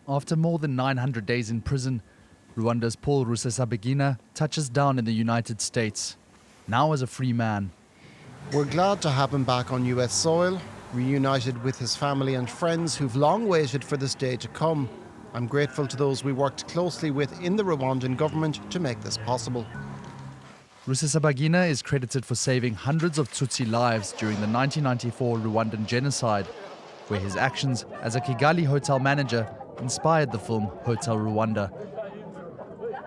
After more than 900 days in prison, Rwanda's Paul Rusesabagina touches down in the United States, now as a free man. We're glad to have him back on US soil, reunited with his family and friends who've long waited for this day to come. I'm grateful to those we worked closely with in the Rwandan government to make this possible. Rusesabagina is credited for saving hundreds of Tutsi lives during the 1994 Rwandan genocide, where his actions as a Kigali hotel manager inspired the film Hotel Rwanda.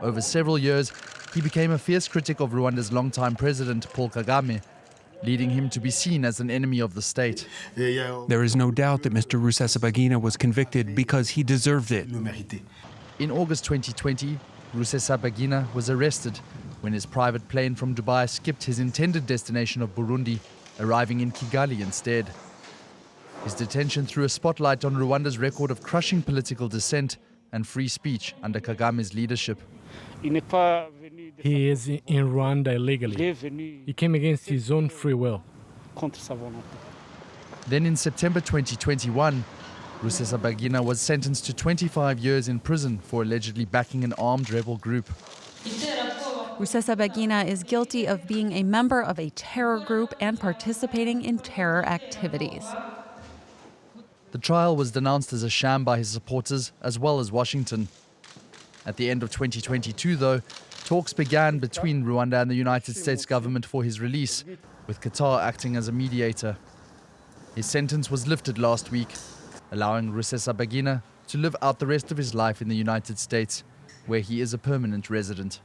Over several years, he became a fierce critic of Rwanda's longtime president, Paul Kagame, leading him to be seen as an enemy of the state. There is no doubt that Mr. Rusesabagina was convicted because he deserved it. In August 2020, Rusesabagina was arrested when his private plane from Dubai skipped his intended destination of Burundi, arriving in Kigali instead. His detention threw a spotlight on Rwanda's record of crushing political dissent and free speech under Kagame's leadership. He is in Rwanda illegally. He came against his own free will. Then in September 2021, Rusesabagina was sentenced to 25 years in prison for allegedly backing an armed rebel group. Rusesabagina is guilty of being a member of a terror group and participating in terror activities. The trial was denounced as a sham by his supporters as well as Washington. At the end of 2022, though, talks began between Rwanda and the United States government for his release, with Qatar acting as a mediator. His sentence was lifted last week, allowing Rusesabagina to live out the rest of his life in the United States, where he is a permanent resident.